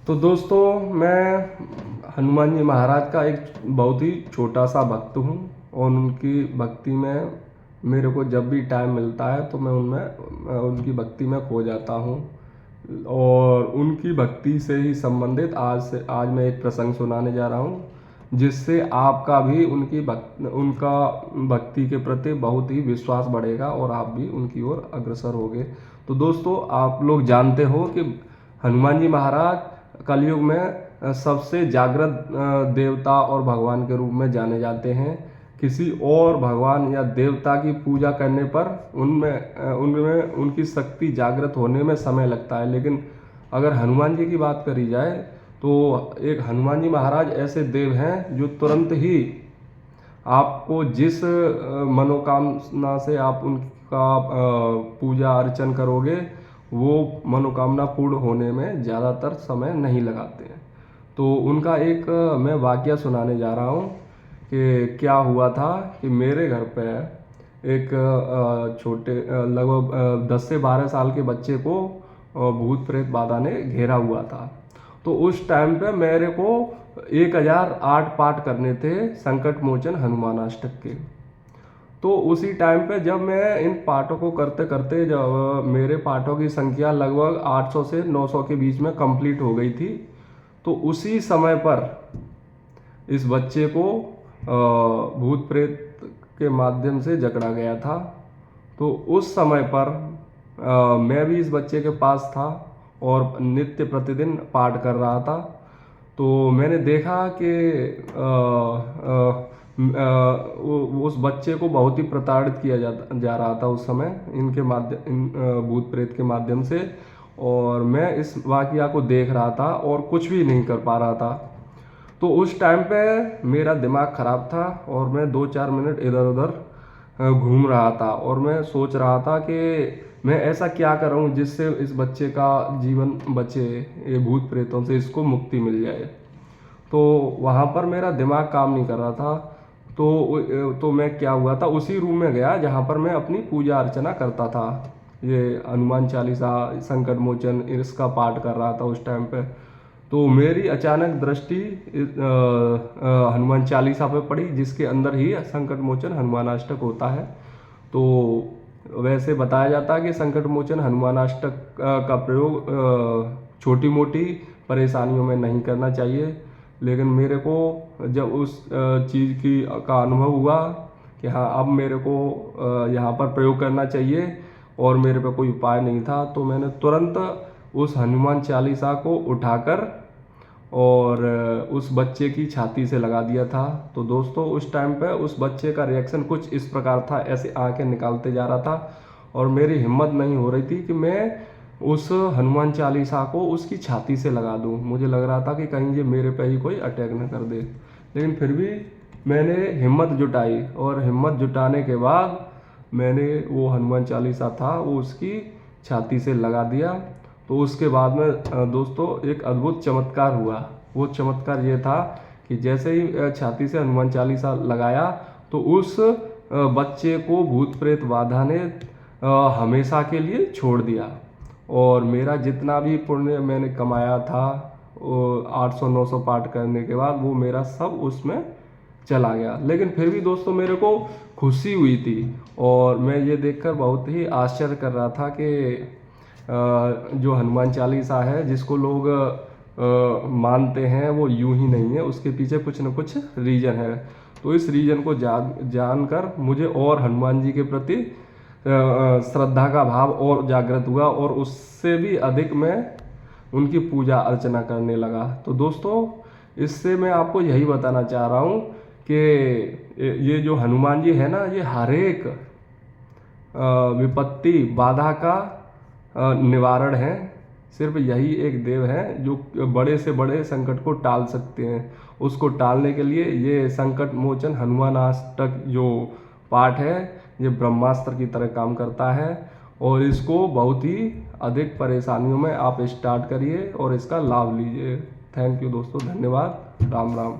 तो दोस्तों, मैं हनुमान जी महाराज का एक बहुत ही छोटा सा भक्त हूँ और उनकी भक्ति में मेरे को जब भी टाइम मिलता है तो मैं उनमें उनकी भक्ति में खो जाता हूँ। और उनकी भक्ति से ही संबंधित आज मैं एक प्रसंग सुनाने जा रहा हूँ, जिससे आपका भी उनका भक्ति के प्रति बहुत ही विश्वास बढ़ेगा और आप भी उनकी ओर अग्रसर होगे। तो दोस्तों, आप लोग जानते हो कि हनुमान जी महाराज कलयुग में सबसे जागृत देवता और भगवान के रूप में जाने जाते हैं। किसी और भगवान या देवता की पूजा करने पर उनमें उनकी शक्ति जागृत होने में समय लगता है, लेकिन अगर हनुमान जी की बात करी जाए तो एक हनुमान जी महाराज ऐसे देव हैं जो तुरंत ही आपको जिस मनोकामना से आप उनका पूजा अर्चन करोगे वो मनोकामना पूर्ण होने में ज़्यादातर समय नहीं लगाते हैं। तो उनका एक मैं वाकया सुनाने जा रहा हूँ कि क्या हुआ था कि मेरे घर पे एक छोटे लगभग 10 से 12 साल के बच्चे को भूत प्रेत बाधा ने घेरा हुआ था। तो उस टाइम पे मेरे को 1008 पाठ करने थे संकट मोचन हनुमानाष्टक के। तो उसी टाइम पे जब मैं इन पाठों को करते करते जब मेरे पाठों की संख्या लगभग 800 से 900 के बीच में कंप्लीट हो गई थी, तो उसी समय पर इस बच्चे को भूत प्रेत के माध्यम से जकड़ा गया था। तो उस समय पर मैं भी इस बच्चे के पास था और नित्य प्रतिदिन पाठ कर रहा था। तो मैंने देखा कि उस बच्चे को बहुत ही प्रताड़ित किया जा रहा था उस समय इन भूत प्रेत के माध्यम से, और मैं इस वाकया को देख रहा था और कुछ भी नहीं कर पा रहा था। तो उस टाइम पे मेरा दिमाग ख़राब था और मैं 2-4 मिनट इधर उधर घूम रहा था और मैं सोच रहा था कि मैं ऐसा क्या करूं जिससे इस बच्चे का जीवन बचे, ये भूत प्रेतों से इसको मुक्ति मिल जाए। तो वहाँ पर मेरा दिमाग काम नहीं कर रहा था। तो मैं क्या हुआ था, उसी रूम में गया जहाँ पर मैं अपनी पूजा अर्चना करता था, ये हनुमान चालीसा संकट मोचन इसका पाठ कर रहा था उस टाइम पे। तो मेरी अचानक दृष्टि हनुमान चालीसा पे पड़ी, जिसके अंदर ही संकट मोचन हनुमानाष्टक होता है। तो वैसे बताया जाता है कि संकट मोचन हनुमानाष्टक का प्रयोग छोटी मोटी परेशानियों में नहीं करना चाहिए, लेकिन मेरे को जब उस चीज़ का अनुभव हुआ कि हाँ अब मेरे को यहाँ पर प्रयोग करना चाहिए और मेरे पे कोई उपाय नहीं था, तो मैंने तुरंत उस हनुमान चालीसा को उठाकर और उस बच्चे की छाती से लगा दिया था। तो दोस्तों, उस टाइम पे उस बच्चे का रिएक्शन कुछ इस प्रकार था, ऐसे आंखें निकालते जा रहा था और मेरी हिम्मत नहीं हो रही थी कि मैं उस हनुमान चालीसा को उसकी छाती से लगा दूं। मुझे लग रहा था कि कहीं ये मेरे पे ही कोई अटैक न कर दे, लेकिन फिर भी मैंने हिम्मत जुटाई और हिम्मत जुटाने के बाद मैंने वो हनुमान चालीसा था वो उसकी छाती से लगा दिया। तो उसके बाद में दोस्तों एक अद्भुत चमत्कार हुआ। वो चमत्कार ये था कि जैसे ही छाती से हनुमान चालीसा लगाया तो उस बच्चे को भूत प्रेत बाधा ने हमेशा के लिए छोड़ दिया और मेरा जितना भी पुण्य मैंने कमाया था 800-900 पाठ करने के बाद वो मेरा सब उसमें चला गया। लेकिन फिर भी दोस्तों मेरे को खुशी हुई थी और मैं ये देखकर बहुत ही आश्चर्य कर रहा था कि जो हनुमान चालीसा है जिसको लोग मानते हैं वो यूं ही नहीं है, उसके पीछे कुछ न कुछ रीजन है। तो इस रीजन को जानकर मुझे और हनुमान जी के प्रति श्रद्धा का भाव और जागृत हुआ और उससे भी अधिक मैं उनकी पूजा अर्चना करने लगा। तो दोस्तों, इससे मैं आपको यही बताना चाह रहा हूँ कि ये जो हनुमान जी है ना, ये हर एक विपत्ति बाधा का निवारण है। सिर्फ यही एक देव है जो बड़े से बड़े संकट को टाल सकते हैं। उसको टालने के लिए ये संकट मोचन हनुमानाष्टक जो पाठ है ये ब्रह्मास्त्र की तरह काम करता है और इसको बहुत ही अधिक परेशानियों में आप स्टार्ट करिए और इसका लाभ लीजिए। थैंक यू दोस्तों, धन्यवाद, राम राम।